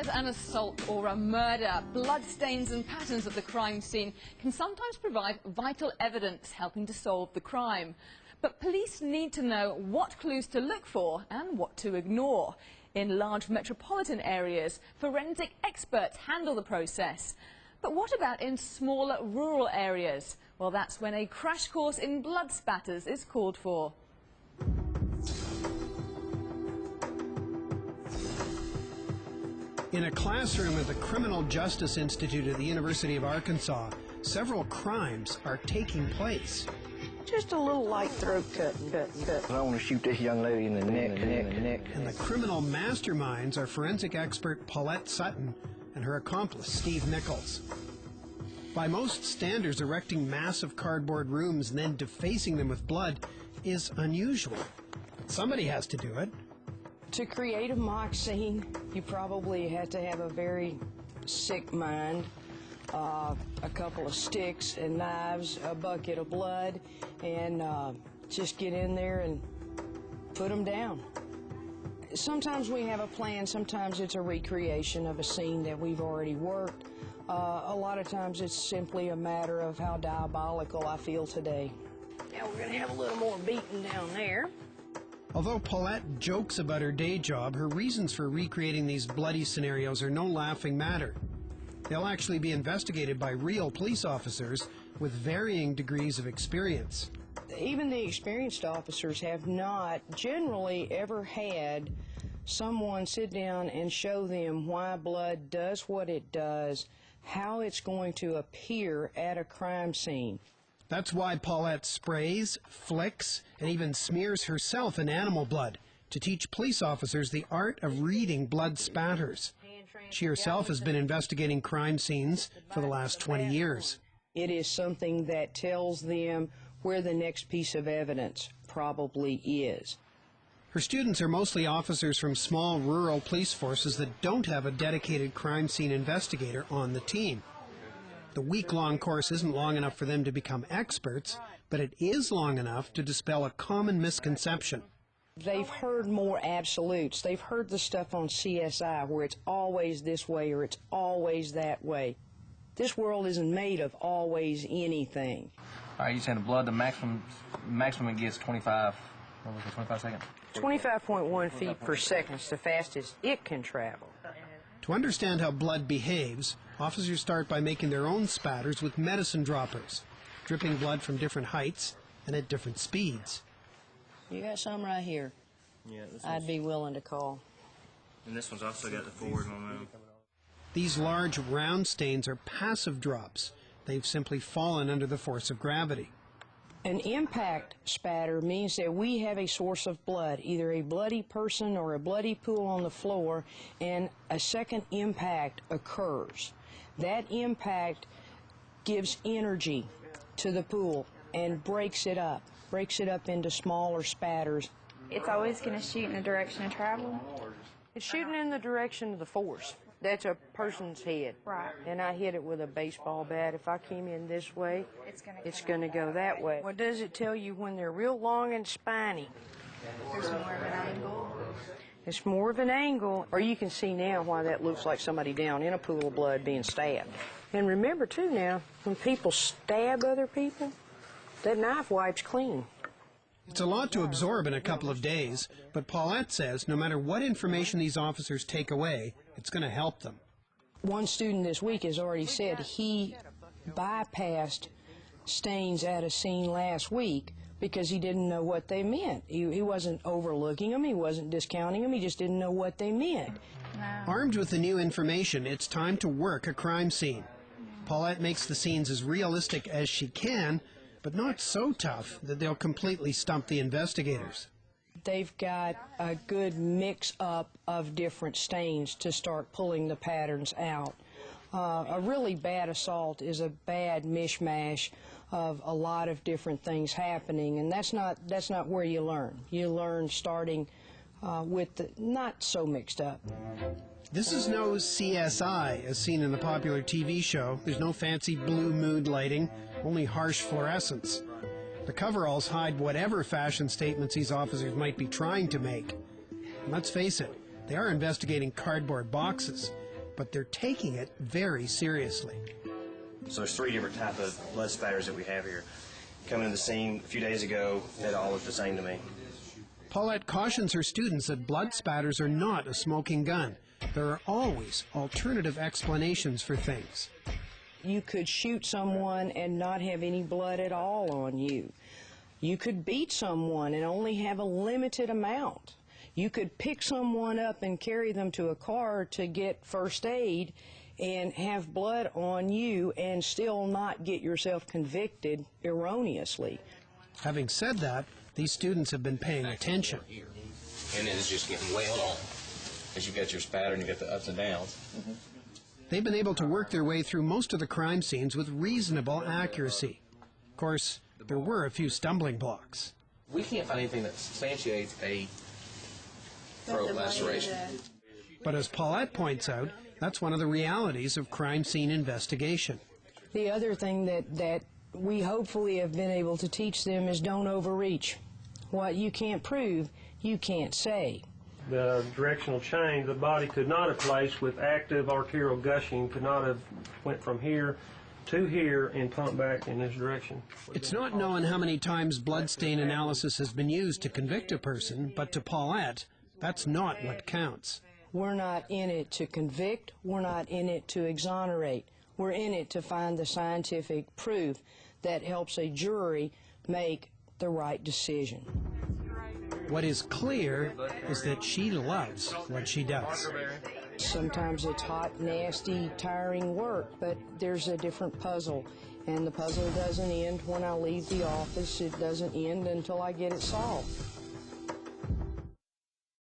there's an assault or a murder, bloodstains and patterns at the crime scene can sometimes provide vital evidence helping to solve the crime. But police need to know what clues to look for and what to ignore. In large metropolitan areas, forensic experts handle the process. But what about in smaller rural areas? Well, that's when a crash course in blood spatters is called for. In a classroom at the Criminal Justice Institute at the University of Arkansas, several crimes are taking place. Just a little light throat cut. I want to shoot this young lady in the neck. And the criminal masterminds are forensic expert Paulette Sutton and her accomplice, Steve Nichols. By most standards, erecting massive cardboard rooms and then defacing them with blood is unusual. Somebody has to do it. To create a mock scene, you probably had to have a very sick mind, a couple of sticks and knives, a bucket of blood, and just get in there and put them down. Sometimes we have a plan, sometimes it's a recreation of a scene that we've already worked. A lot of times it's simply a matter of how diabolical I feel today. Now we're going to have a little more beating down there. Although Paulette jokes about her day job, her reasons for recreating these bloody scenarios are no laughing matter. They'll actually be investigated by real police officers with varying degrees of experience. Even the experienced officers have not generally ever had someone sit down and show them why blood does what it does, how it's going to appear at a crime scene. That's why Paulette sprays, flicks, and even smears herself in animal blood to teach police officers the art of reading blood spatters. She herself has been investigating crime scenes for the last 20 years. It is something that tells them where the next piece of evidence probably is. Her students are mostly officers from small rural police forces that don't have a dedicated crime scene investigator on the team. The week-long course isn't long enough for them to become experts, but it is long enough to dispel a common misconception. They've heard more absolutes. They've heard the stuff on CSI where it's always this way or it's always that way. This world isn't made of always anything. All right, you send the blood, the maximum it gets 25 seconds? 25.1 feet per second is the fastest it can travel. To understand how blood behaves, officers start by making their own spatters with medicine droppers, dripping blood from different heights and at different speeds. You got some right here. Yeah, I'd be willing to call. And this one's also got the forward momentum. These large round stains are passive drops. They've simply fallen under the force of gravity. An impact spatter means that we have a source of blood, either a bloody person or a bloody pool on the floor, and a second impact occurs. That impact gives energy to the pool and breaks it up into smaller spatters. It's always going to shoot in the direction of travel. It's shooting in the direction of the force. That's a person's head. Right. And I hit it with a baseball bat. If I came in this way, it's going to go that way. What does it tell you when they're real long and spiny? There's more of an angle. It's more of an angle, or you can see now why that looks like somebody down in a pool of blood being stabbed. And remember, too, now, when people stab other people, that knife wipes clean. It's a lot to absorb in a couple of days, but Paulette says no matter what information these officers take away, it's going to help them. One student this week has already said he bypassed stains at a scene last week because he didn't know what they meant. He wasn't overlooking them, he wasn't discounting them, he just didn't know what they meant. Armed with the new information, it's time to work a crime scene. Paulette makes the scenes as realistic as she can, but not so tough that they'll completely stump the investigators. They've got a good mix-up of different stains to start pulling the patterns out. A really bad assault is a bad mishmash of a lot of different things happening, and that's not where you learn. You learn starting with the not so mixed up. This is no CSI, as seen in the popular TV show. There's no fancy blue mood lighting, only harsh fluorescence. The coveralls hide whatever fashion statements these officers might be trying to make. And let's face it, they are investigating cardboard boxes. but they're taking it very seriously. So there's 3 different types of blood spatters that we have here. Coming to the scene a few days ago, they all look the same to me. Paulette cautions her students that blood spatters are not a smoking gun. There are always alternative explanations for things. You could shoot someone and not have any blood at all on you. You could beat someone and only have a limited amount. You could pick someone up and carry them to a car to get first aid and have blood on you and still not get yourself convicted erroneously. Having said that, these students have been paying attention. And then it's just getting wailed on as you get your spatter and you get the ups and downs. They've been able to work their way through most of the crime scenes with reasonable accuracy. Of course, there were a few stumbling blocks. We can't find anything that substantiates a throat laceration. But as Paulette points out, that's one of the realities of crime scene investigation. The other thing that we hopefully have been able to teach them is don't overreach. What you can't prove, you can't say. The directional change, the body could not have placed with active arterial gushing, could not have went from here to here and pumped back in this direction. It's not known how many times bloodstain analysis has been used to convict a person, but to Paulette, that's not what counts. We're not in it to convict, we're not in it to exonerate. We're in it to find the scientific proof that helps a jury make the right decision. What is clear is that she loves what she does. Sometimes it's hot, nasty, tiring work, but there's a different puzzle. And the puzzle doesn't end when I leave the office. It doesn't end until I get it solved.